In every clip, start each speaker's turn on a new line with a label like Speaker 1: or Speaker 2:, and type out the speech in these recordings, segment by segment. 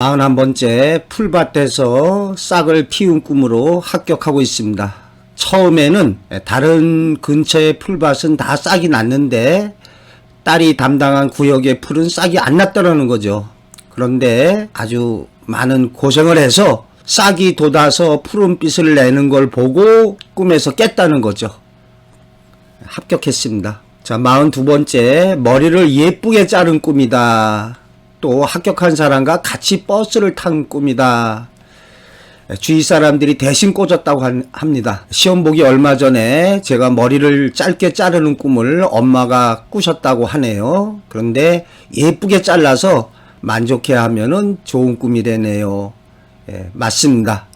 Speaker 1: 41번째 풀밭에서 싹을 틔운 꿈으로 합격하고 있습니다. 처음에는 다른 근처의 풀밭은 다 싹이 났는데 딸이 담당한 구역의 풀은 싹이 안 났더라는 거죠. 그런데 아주 많은 고생을 해서 싹이 돋아서 푸른빛을 내는 걸 보고 꿈에서 깼다는 거죠. 합격했습니다. 자, 42번째 머리를 예쁘게 자른 꿈이다. 또 합격한 사람과 같이 버스를 탄 꿈이다. 주위 사람들이 대신 꽂았다고 합니다. 시험 보기 얼마 전에 제가 머리를 짧게 자르는 꿈을 엄마가 꾸셨다고 하네요. 그런데 예쁘게 잘라서 만족해하면은 좋은 꿈이 되네요. 맞습니다.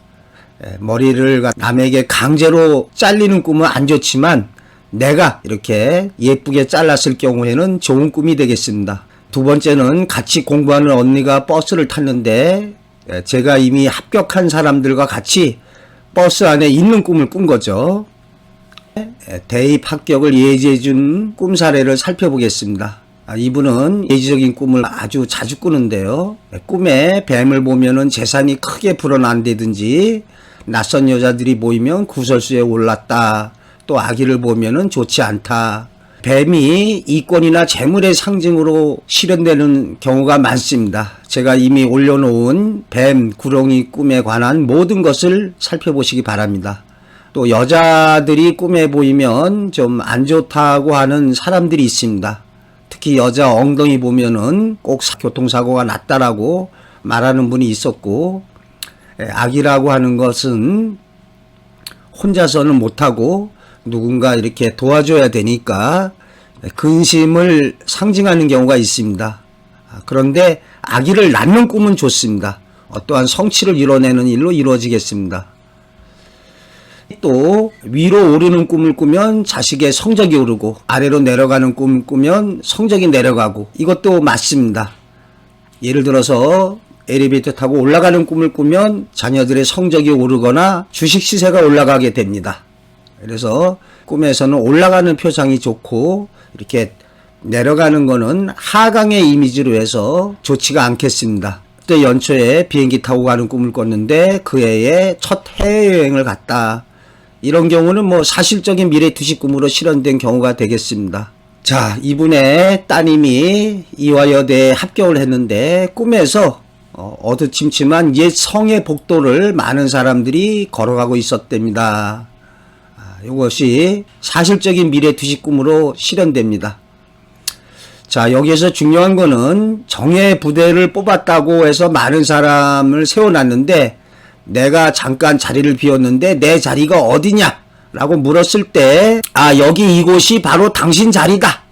Speaker 1: 머리를 남에게 강제로 잘리는 꿈은 안 좋지만 내가 이렇게 예쁘게 잘랐을 경우에는 좋은 꿈이 되겠습니다. 두 번째는 같이 공부하는 언니가 버스를 탔는데 제가 이미 합격한 사람들과 같이 버스 안에 있는 꿈을 꾼 거죠. 대입 합격을 예지해 준 꿈 사례를 살펴보겠습니다. 이분은 예지적인 꿈을 아주 자주 꾸는데요. 꿈에 뱀을 보면은 재산이 크게 불어난다든지 낯선 여자들이 모이면 구설수에 올랐다. 또 아기를 보면은 좋지 않다. 뱀이 이권이나 재물의 상징으로 실현되는 경우가 많습니다. 제가 이미 올려놓은 뱀, 구렁이 꿈에 관한 모든 것을 살펴보시기 바랍니다. 또 여자들이 꿈에 보이면 좀 안 좋다고 하는 사람들이 있습니다. 특히 여자 엉덩이 보면은 꼭 교통사고가 났다라고 말하는 분이 있었고, 악이라고 하는 것은 혼자서는 못하고 누군가 이렇게 도와줘야 되니까 근심을 상징하는 경우가 있습니다. 그런데 아기를 낳는 꿈은 좋습니다. 어떠한 성취를 이뤄내는 일로 이루어지겠습니다. 또 위로 오르는 꿈을 꾸면 자식의 성적이 오르고 아래로 내려가는 꿈을 꾸면 성적이 내려가고 이것도 맞습니다. 예를 들어서 엘리베이터 타고 올라가는 꿈을 꾸면 자녀들의 성적이 오르거나 주식 시세가 올라가게 됩니다. 그래서 꿈에서는 올라가는 표상이 좋고 이렇게 내려가는 거는 하강의 이미지로 해서 좋지가 않겠습니다. 그때 연초에 비행기 타고 가는 꿈을 꿨는데 그 해에 첫 해외여행을 갔다. 이런 경우는 뭐 사실적인 미래투시 꿈으로 실현된 경우가 되겠습니다. 자, 이분의 따님이 이화여대에 합격을 했는데 꿈에서 어두침침한 옛 성의 복도를 많은 사람들이 걸어가고 있었답니다. 이것이 사실적인 미래투시 꿈으로 실현됩니다. 자, 여기에서 중요한 거는 정예 부대를 뽑았다고 해서 많은 사람을 세워놨는데 내가 잠깐 자리를 비웠는데 내 자리가 어디냐? 라고 물었을 때 여기 이곳이 바로 당신 자리다.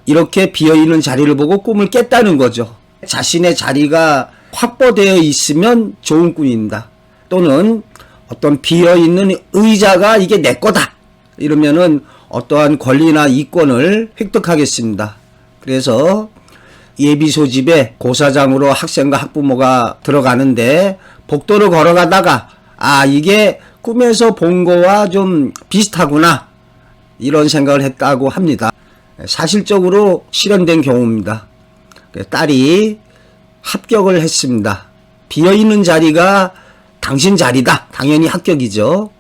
Speaker 1: 이렇게 비어있는 자리를 보고 꿈을 깼다는 거죠. 자신의 자리가 확보되어 있으면 좋은 꿈입니다. 또는 어떤 비어있는 의자가 이게 내 거다. 이러면은 어떠한 권리나 이권을 획득하겠습니다. 그래서 예비 소집에 고사장으로 학생과 학부모가 들어가는데 복도를 걸어가다가 이게 꿈에서 본 거와 좀 비슷하구나. 이런 생각을 했다고 합니다. 사실적으로 실현된 경우입니다. 딸이 합격을 했습니다. 비어있는 자리가 당신 자리다. 당연히 합격이죠.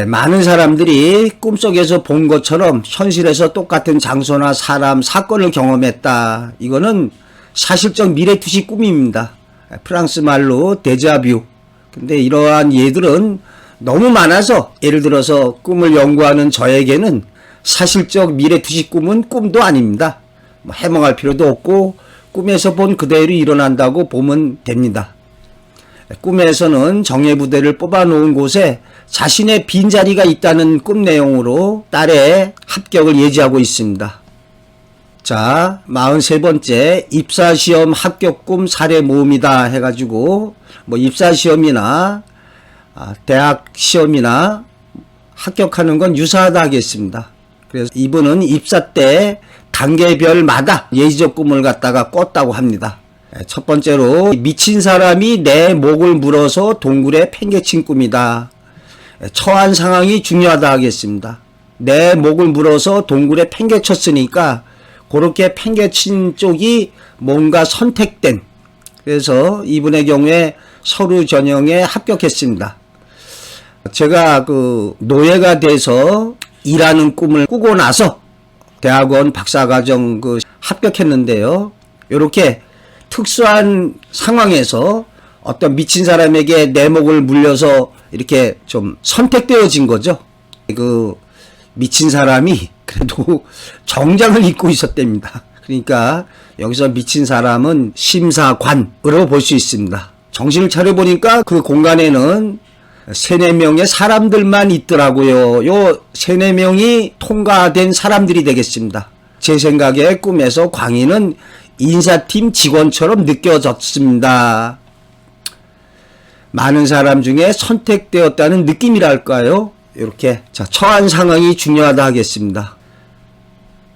Speaker 1: 많은 사람들이 꿈속에서 본 것처럼 현실에서 똑같은 장소나 사람, 사건을 경험했다. 이거는 사실적 미래투시 꿈입니다. 프랑스 말로 데자뷰. 근데 이러한 예들은 너무 많아서 예를 들어서 꿈을 연구하는 저에게는 사실적 미래투시 꿈은 꿈도 아닙니다. 해몽할 필요도 없고 꿈에서 본 그대로 일어난다고 보면 됩니다. 꿈에서는 정예부대를 뽑아놓은 곳에 자신의 빈자리가 있다는 꿈 내용으로 딸의 합격을 예지하고 있습니다. 자, 43번째 입사시험 합격 꿈 사례 모음이다 해가지고 입사시험이나 대학 시험이나 합격하는 건 유사하다 하겠습니다. 그래서 이분은 입사 때 단계별마다 예지적 꿈을 갖다가 꿨다고 합니다. 첫 번째로 미친 사람이 내 목을 물어서 동굴에 팽개친 꿈이다. 처한 상황이 중요하다 하겠습니다. 내 목을 물어서 동굴에 팽개쳤으니까 그렇게 팽개친 쪽이 뭔가 선택된 그래서 이분의 경우에 서류 전형에 합격했습니다. 제가 그 노예가 돼서 일하는 꿈을 꾸고 나서 대학원 박사과정 그 합격했는데요. 이렇게 특수한 상황에서 어떤 미친 사람에게 내 목을 물려서 이렇게 좀 선택되어진 거죠. 그 미친 사람이 그래도 정장을 입고 있었답니다. 그러니까 여기서 미친 사람은 심사관으로 볼 수 있습니다. 정신을 차려보니까 그 공간에는 3-4명의 사람들만 있더라고요. 요 3-4명이 통과된 사람들이 되겠습니다. 제 생각에 꿈에서 광희는 인사팀 직원처럼 느껴졌습니다. 많은 사람 중에 선택되었다는 느낌이랄까요? 이렇게. 자, 처한 상황이 중요하다 하겠습니다.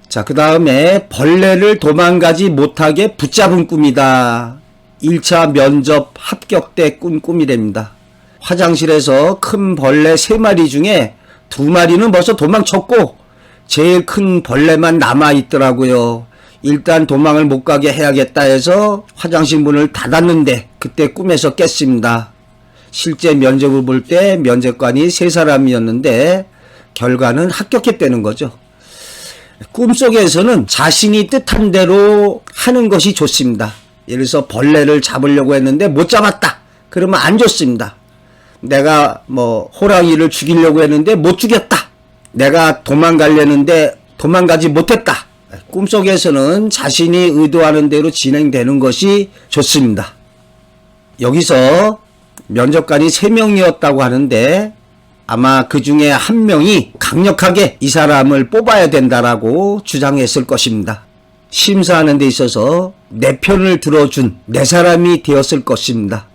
Speaker 1: 자, 그 다음에 벌레를 도망가지 못하게 붙잡은 꿈이다. 1차 면접 합격 때 꾼 꿈이랍니다. 화장실에서 큰 벌레 3마리 중에 2마리는 벌써 도망쳤고 제일 큰 벌레만 남아있더라고요. 일단 도망을 못 가게 해야겠다 해서 화장실 문을 닫았는데 그때 꿈에서 깼습니다. 실제 면접을 볼 때 면접관이 3사람이었는데 결과는 합격했다는 거죠. 꿈속에서는 자신이 뜻한 대로 하는 것이 좋습니다. 예를 들어서 벌레를 잡으려고 했는데 못 잡았다. 그러면 안 좋습니다. 내가 뭐 호랑이를 죽이려고 했는데 못 죽였다. 내가 도망가려는데 도망가지 못했다. 꿈속에서는 자신이 의도하는 대로 진행되는 것이 좋습니다. 여기서 면접관이 3명이었다고 하는데 아마 그 중에 1명이 강력하게 이 사람을 뽑아야 된다라고 주장했을 것입니다. 심사하는 데 있어서 내 편을 들어준 내 사람이 되었을 것입니다.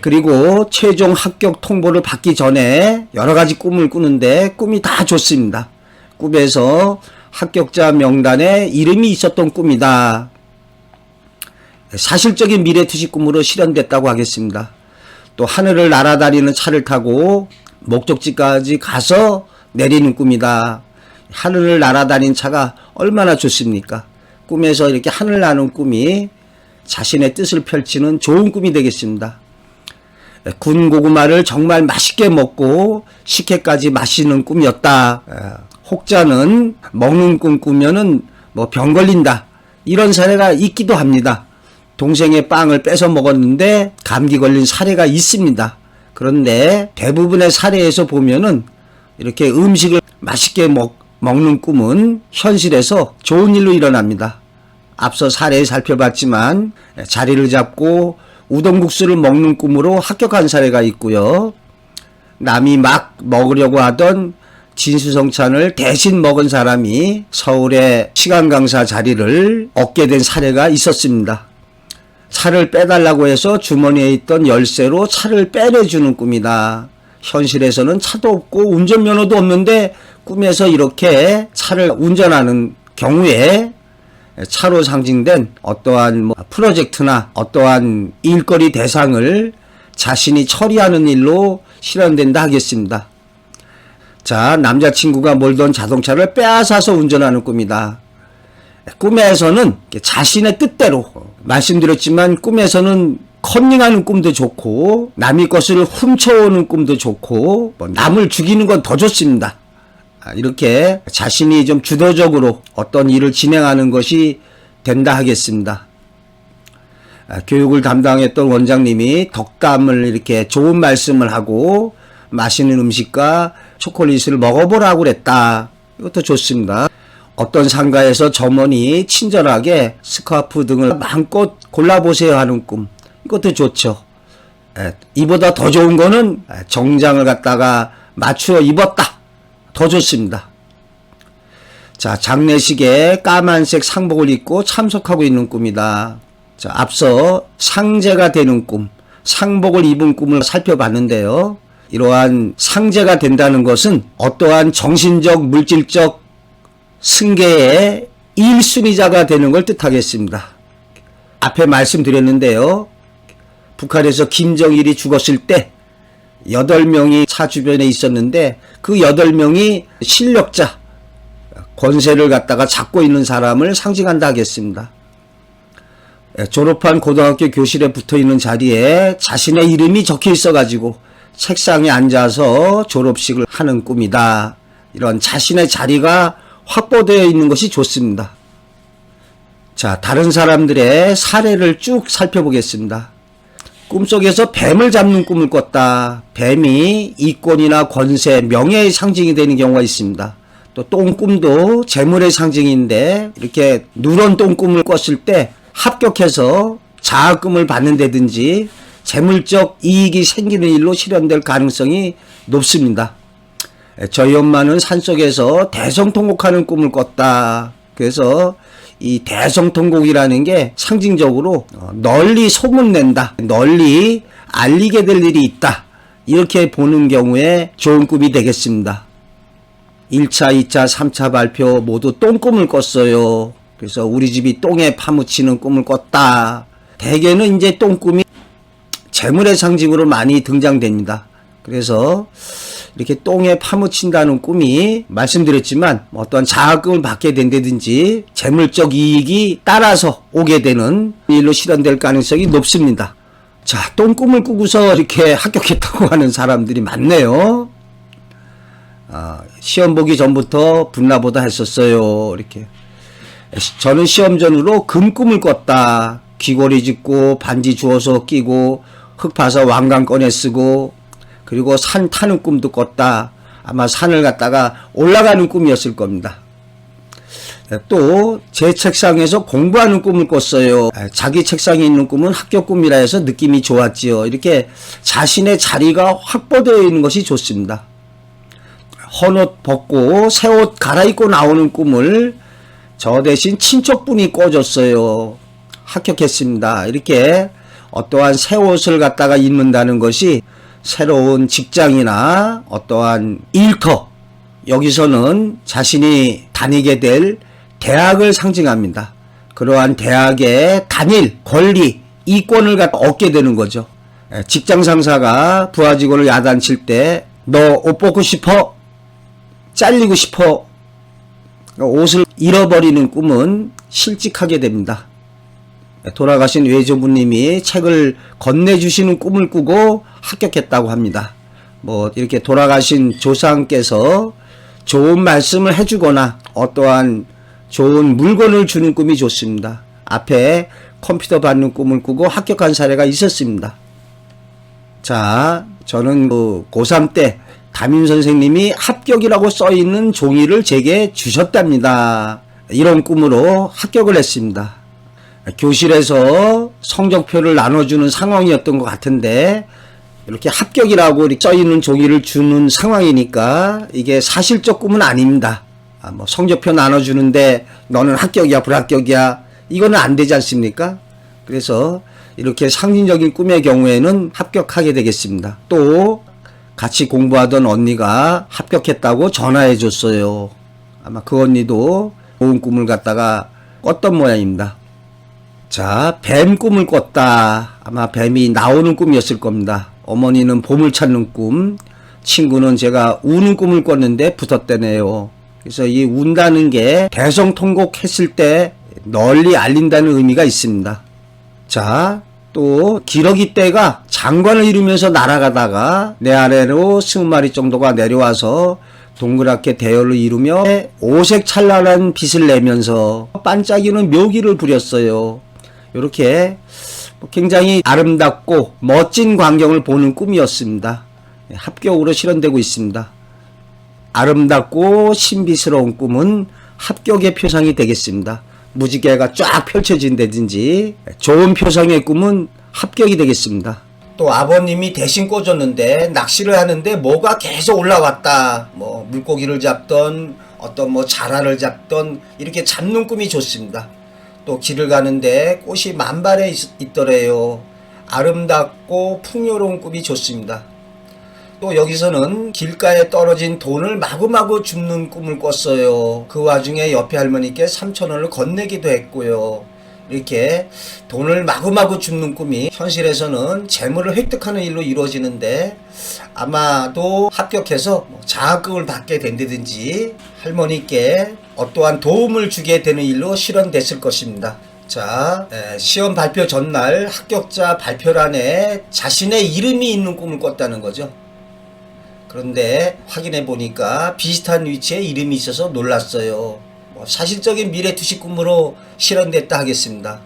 Speaker 1: 그리고 최종 합격 통보를 받기 전에 여러 가지 꿈을 꾸는데 꿈이 다 좋습니다. 꿈에서 합격자 명단에 이름이 있었던 꿈이다. 사실적인 미래투시 꿈으로 실현됐다고 하겠습니다. 또 하늘을 날아다니는 차를 타고 목적지까지 가서 내리는 꿈이다. 하늘을 날아다니는 차가 얼마나 좋습니까? 꿈에서 이렇게 하늘 나는 꿈이 자신의 뜻을 펼치는 좋은 꿈이 되겠습니다. 군 고구마를 정말 맛있게 먹고 식혜까지 마시는 꿈이었다. 혹자는 먹는 꿈 꾸면은 뭐 병 걸린다. 이런 사례가 있기도 합니다. 동생의 빵을 뺏어 먹었는데 감기 걸린 사례가 있습니다. 그런데 대부분의 사례에서 보면은 이렇게 음식을 맛있게 먹는 꿈은 현실에서 좋은 일로 일어납니다. 앞서 사례 살펴봤지만 자리를 잡고 우동국수를 먹는 꿈으로 합격한 사례가 있고요. 남이 막 먹으려고 하던 진수성찬을 대신 먹은 사람이 서울의 시간 강사 자리를 얻게 된 사례가 있었습니다. 차를 빼달라고 해서 주머니에 있던 열쇠로 차를 빼내주는 꿈이다. 현실에서는 차도 없고 운전면허도 없는데 꿈에서 이렇게 차를 운전하는 경우에 차로 상징된 어떠한 프로젝트나 어떠한 일거리 대상을 자신이 처리하는 일로 실현된다 하겠습니다. 자, 남자친구가 몰던 자동차를 빼앗아서 운전하는 꿈이다. 꿈에서는 자신의 뜻대로, 말씀드렸지만 꿈에서는 컨닝하는 꿈도 좋고 남의 것을 훔쳐오는 꿈도 좋고 남을 죽이는 건 더 좋습니다. 이렇게 자신이 좀 주도적으로 어떤 일을 진행하는 것이 된다 하겠습니다. 교육을 담당했던 원장님이 덕담을 이렇게 좋은 말씀을 하고 맛있는 음식과 초콜릿을 먹어보라고 그랬다. 이것도 좋습니다. 어떤 상가에서 점원이 친절하게 스카프 등을 마음껏 골라보세요 하는 꿈. 이것도 좋죠. 이보다 더 좋은 거는 정장을 갖다가 맞추어 입었다. 더 좋습니다. 자, 장례식에 까만색 상복을 입고 참석하고 있는 꿈이다. 자, 앞서 상제가 되는 꿈, 상복을 입은 꿈을 살펴봤는데요. 이러한 상제가 된다는 것은 어떠한 정신적, 물질적 승계의 1순위자가 되는 걸 뜻하겠습니다. 앞에 말씀드렸는데요. 북한에서 김정일이 죽었을 때 8명이 차 주변에 있었는데 그 8명이 실력자, 권세를 갖다가 잡고 있는 사람을 상징한다 하겠습니다. 졸업한 고등학교 교실에 붙어있는 자리에 자신의 이름이 적혀 있어가지고 책상에 앉아서 졸업식을 하는 꿈이다. 이런 자신의 자리가 확보되어 있는 것이 좋습니다. 자, 다른 사람들의 사례를 쭉 살펴보겠습니다. 꿈속에서 뱀을 잡는 꿈을 꿨다. 뱀이 이권이나 권세, 명예의 상징이 되는 경우가 있습니다. 또 똥꿈도 재물의 상징인데 이렇게 누런 똥꿈을 꿨을 때 합격해서 자금을 받는다든지 재물적 이익이 생기는 일로 실현될 가능성이 높습니다. 저희 엄마는 산속에서 대성통곡하는 꿈을 꿨다. 그래서 이 대성통곡이라는 게 상징적으로 널리 소문낸다, 널리 알리게 될 일이 있다, 이렇게 보는 경우에 좋은 꿈이 되겠습니다. 1차, 2차, 3차 발표 모두 똥꿈을 꿨어요. 그래서 우리 집이 똥에 파묻히는 꿈을 꿨다. 대개는 이제 똥꿈이 재물의 상징으로 많이 등장됩니다. 그래서 이렇게 똥에 파묻힌다는 꿈이 말씀드렸지만 어떠한 자금을 받게 된다든지 재물적 이익이 따라서 오게 되는 일로 실현될 가능성이 높습니다. 자, 똥꿈을 꾸고서 이렇게 합격했다고 하는 사람들이 많네요. 시험 보기 전부터 분나보다 했었어요. 이렇게. 저는 시험 전으로 금꿈을 꿨다. 귀걸이 짚고 반지 주워서 끼고 흙 파서 왕관 꺼내 쓰고 그리고 산 타는 꿈도 꿨다. 아마 산을 갔다가 올라가는 꿈이었을 겁니다. 또 제 책상에서 공부하는 꿈을 꿨어요. 자기 책상에 있는 꿈은 합격 꿈이라 해서 느낌이 좋았지요. 이렇게 자신의 자리가 확보되어 있는 것이 좋습니다. 헌옷 벗고 새 옷 갈아입고 나오는 꿈을 저 대신 친척분이 꿔줬어요. 합격했습니다. 이렇게 어떠한 새 옷을 갖다가 입는다는 것이 새로운 직장이나 어떠한 일터, 여기서는 자신이 다니게 될 대학을 상징합니다. 그러한 대학의 단일, 권리, 이권을 얻게 되는 거죠. 직장 상사가 부하 직원을 야단칠 때 너 옷 벗고 싶어? 잘리고 싶어? 옷을 잃어버리는 꿈은 실직하게 됩니다. 돌아가신 외조부님이 책을 건네주시는 꿈을 꾸고 합격했다고 합니다. 이렇게 돌아가신 조상께서 좋은 말씀을 해주거나 어떠한 좋은 물건을 주는 꿈이 좋습니다. 앞에 컴퓨터 받는 꿈을 꾸고 합격한 사례가 있었습니다. 자, 저는 고3 때 담임 선생님이 합격이라고 써있는 종이를 제게 주셨답니다. 이런 꿈으로 합격을 했습니다. 교실에서 성적표를 나눠주는 상황이었던 것 같은데 이렇게 합격이라고 써있는 종이를 주는 상황이니까 이게 사실적 꿈은 아닙니다. 성적표 나눠주는데 너는 합격이야 불합격이야 이거는 안 되지 않습니까? 그래서 이렇게 상징적인 꿈의 경우에는 합격하게 되겠습니다. 또 같이 공부하던 언니가 합격했다고 전화해 줬어요. 아마 그 언니도 좋은 꿈을 갖다가 꿨던 모양입니다. 자, 뱀 꿈을 꿨다. 아마 뱀이 나오는 꿈이었을 겁니다. 어머니는 보물 찾는 꿈, 친구는 제가 우는 꿈을 꿨는데 붙었대네요. 그래서 이 운다는 게 대성통곡했을 때 널리 알린다는 의미가 있습니다. 자, 또 기러기 떼가 장관을 이루면서 날아가다가 내 아래로 20마리 정도가 내려와서 동그랗게 대열을 이루며 오색 찬란한 빛을 내면서 반짝이는 묘기를 부렸어요. 이렇게 굉장히 아름답고 멋진 광경을 보는 꿈이었습니다. 합격으로 실현되고 있습니다. 아름답고 신비스러운 꿈은 합격의 표상이 되겠습니다. 무지개가 쫙 펼쳐진다든지 좋은 표상의 꿈은 합격이 되겠습니다. 또 아버님이 대신 꽂았는데 낚시를 하는데 뭐가 계속 올라왔다. 물고기를 잡던 어떤 자라를 잡던 이렇게 잡는 꿈이 좋습니다. 또 길을 가는데 꽃이 만발해 있더래요. 아름답고 풍요로운 꿈이 좋습니다. 또 여기서는 길가에 떨어진 돈을 마구마구 줍는 꿈을 꿨어요. 그 와중에 옆에 할머니께 3,000원을 건네기도 했고요. 이렇게 돈을 마구마구 줍는 꿈이 현실에서는 재물을 획득하는 일로 이루어지는데 아마도 합격해서 장학금을 받게 된다든지 할머니께 어떠한 도움을 주게 되는 일로 실현됐을 것입니다. 자, 시험 발표 전날 합격자 발표란에 자신의 이름이 있는 꿈을 꿨다는 거죠. 그런데 확인해 보니까 비슷한 위치에 이름이 있어서 놀랐어요. 사실적인 미래 투시 꿈으로 실현됐다 하겠습니다.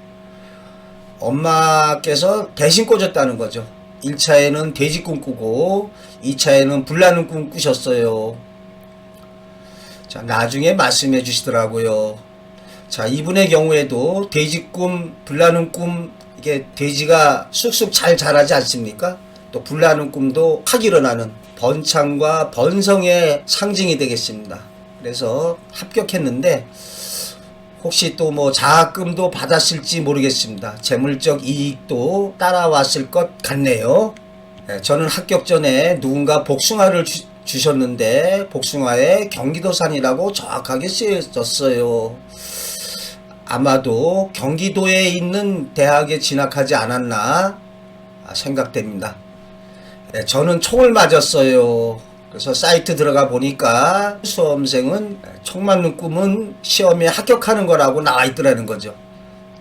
Speaker 1: 엄마께서 대신 꿔줬다는 거죠. 1차에는 돼지 꿈 꾸고 2차에는 불 나는 꿈 꾸셨어요. 자, 나중에 말씀해 주시더라고요. 자, 이분의 경우에도 돼지 꿈, 불 나는 꿈, 이게 돼지가 쑥쑥 잘 자라지 않습니까? 또 불 나는 꿈도 확 일어나는 번창과 번성의 상징이 되겠습니다. 그래서 합격했는데 혹시 또 뭐 장학금도 받았을지 모르겠습니다. 재물적 이익도 따라왔을 것 같네요. 저는 합격 전에 누군가 복숭아를 주셨는데 복숭아에 경기도산이라고 정확하게 쓰여졌어요. 아마도 경기도에 있는 대학에 진학하지 않았나 생각됩니다. 저는 총을 맞았어요. 그래서 사이트 들어가 보니까 수험생은 총 맞는 꿈은 시험에 합격하는 거라고 나와 있더라는 거죠.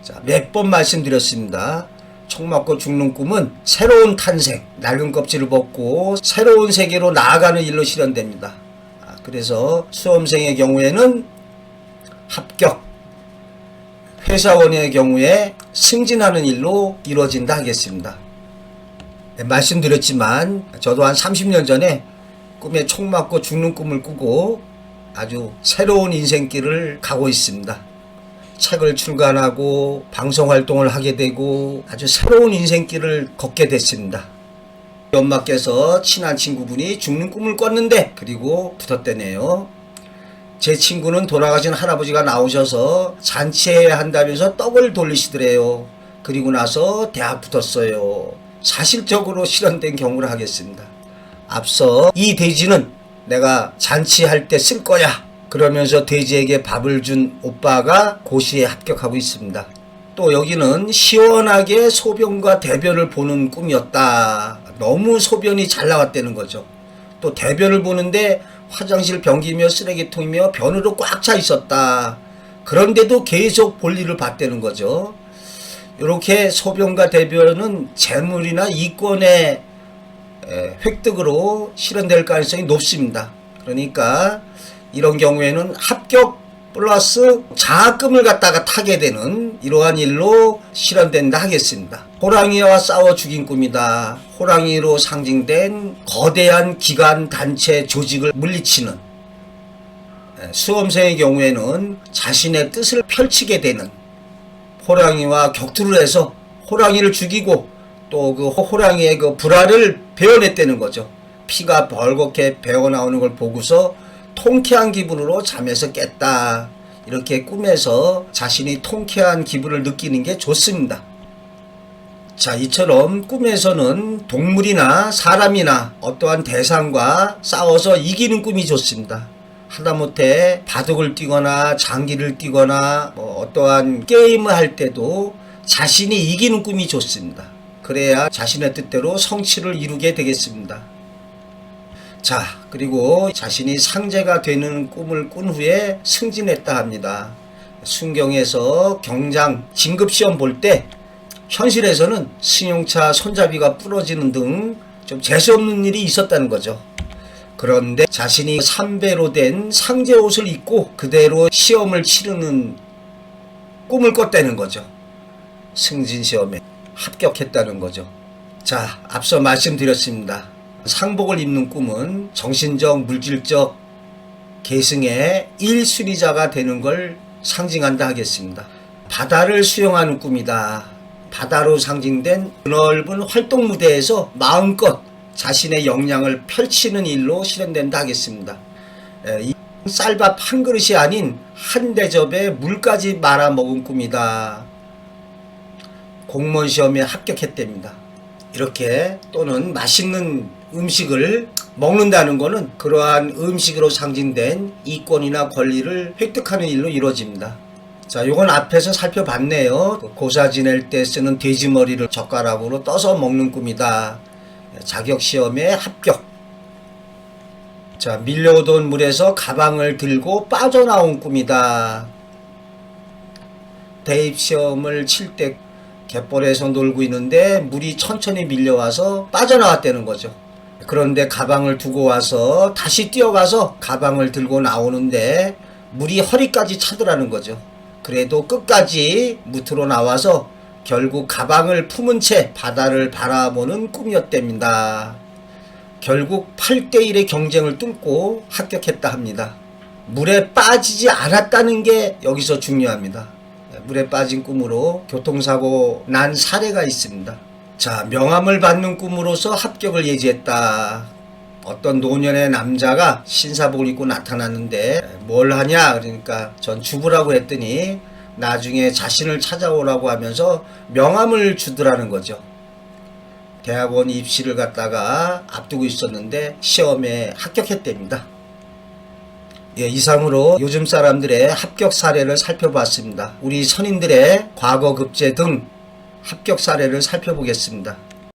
Speaker 1: 자, 몇 번 말씀드렸습니다. 총 맞고 죽는 꿈은 새로운 탄생, 낡은 껍질을 벗고 새로운 세계로 나아가는 일로 실현됩니다. 그래서 수험생의 경우에는 합격, 회사원의 경우에 승진하는 일로 이루어진다 하겠습니다. 말씀드렸지만 저도 한 30년 전에 꿈에 총 맞고 죽는 꿈을 꾸고 아주 새로운 인생길을 가고 있습니다. 책을 출간하고 방송활동을 하게 되고 아주 새로운 인생길을 걷게 됐습니다. 엄마께서 친한 친구분이 죽는 꿈을 꿨는데 그리고 붙었대네요. 제 친구는 돌아가신 할아버지가 나오셔서 잔치해야 한다면서 떡을 돌리시더래요. 그리고 나서 대학 붙었어요. 사실적으로 실현된 경우를 하겠습니다. 앞서 이 돼지는 내가 잔치할 때 쓸 거야 그러면서 돼지에게 밥을 준 오빠가 고시에 합격하고 있습니다. 또 여기는 시원하게 소변과 대변을 보는 꿈이었다. 너무 소변이 잘 나왔다는 거죠. 또 대변을 보는데 화장실 변기며 쓰레기통이며 변으로 꽉 차 있었다. 그런데도 계속 볼일을 봤다는 거죠. 이렇게 소변과 대변은 재물이나 이권의 획득으로 실현될 가능성이 높습니다. 그러니까 이런 경우에는 합격 플러스 장학금을 갖다가 타게 되는 이러한 일로 실현된다 하겠습니다. 호랑이와 싸워 죽인 꿈이다. 호랑이로 상징된 거대한 기관, 단체, 조직을 물리치는 수험생의 경우에는 자신의 뜻을 펼치게 되는 호랑이와 격투를 해서 호랑이를 죽이고 또 그 호랑이의 그 불알을 베어냈다는 거죠. 피가 벌겋게 배어 나오는 걸 보고서 통쾌한 기분으로 잠에서 깼다. 이렇게 꿈에서 자신이 통쾌한 기분을 느끼는 게 좋습니다. 자, 이처럼 꿈에서는 동물이나 사람이나 어떠한 대상과 싸워서 이기는 꿈이 좋습니다. 하다못해 바둑을 뛰거나 장기를 뛰거나 어떠한 게임을 할 때도 자신이 이기는 꿈이 좋습니다. 그래야 자신의 뜻대로 성취를 이루게 되겠습니다. 자, 그리고 자신이 상제가 되는 꿈을 꾼 후에 승진했다 합니다. 순경에서 경장 진급시험 볼 때 현실에서는 승용차 손잡이가 부러지는 등 좀 재수없는 일이 있었다는 거죠. 그런데 자신이 3배로 된 상제 옷을 입고 그대로 시험을 치르는 꿈을 꿨다는 거죠. 승진시험에 합격했다는 거죠. 자, 앞서 말씀드렸습니다. 상복을 입는 꿈은 정신적, 물질적 계승의 1순위자가 되는 걸 상징한다 하겠습니다. 바다를 수영하는 꿈이다. 바다로 상징된 넓은 활동 무대에서 마음껏 자신의 역량을 펼치는 일로 실현된다 하겠습니다. 이 쌀밥 한 그릇이 아닌 한 대접에 물까지 말아 먹은 꿈이다. 공무원 시험에 합격했답니다. 이렇게 또는 맛있는 음식을 먹는다는 것은 그러한 음식으로 상징된 이권이나 권리를 획득하는 일로 이루어집니다. 자, 요건 앞에서 살펴봤네요. 고사 지낼 때 쓰는 돼지머리를 젓가락으로 떠서 먹는 꿈이다. 자격시험에 합격. 자, 밀려오던 물에서 가방을 들고 빠져나온 꿈이다. 대입 시험을 칠 때 갯벌에서 놀고 있는데 물이 천천히 밀려와서 빠져나왔다는 거죠. 그런데 가방을 두고 와서 다시 뛰어가서 가방을 들고 나오는데 물이 허리까지 차더라는 거죠. 그래도 끝까지 무트로 나와서 결국 가방을 품은 채 바다를 바라보는 꿈이었답니다. 결국 8대1의 경쟁을 뚫고 합격했다 합니다. 물에 빠지지 않았다는 게 여기서 중요합니다. 물에 빠진 꿈으로 교통사고 난 사례가 있습니다. 자, 명함을 받는 꿈으로서 합격을 예지했다. 어떤 노년의 남자가 신사복을 입고 나타났는데 뭘 하냐 그러니까 전 주부라고 했더니 나중에 자신을 찾아오라고 하면서 명함을 주더라는 거죠. 대학원 입시를 갖다가 앞두고 있었는데 시험에 합격했답니다. 예, 이상으로 요즘 사람들의 합격 사례를 살펴봤습니다. 우리 선인들의 과거 급제 등 합격 사례를 살펴보겠습니다.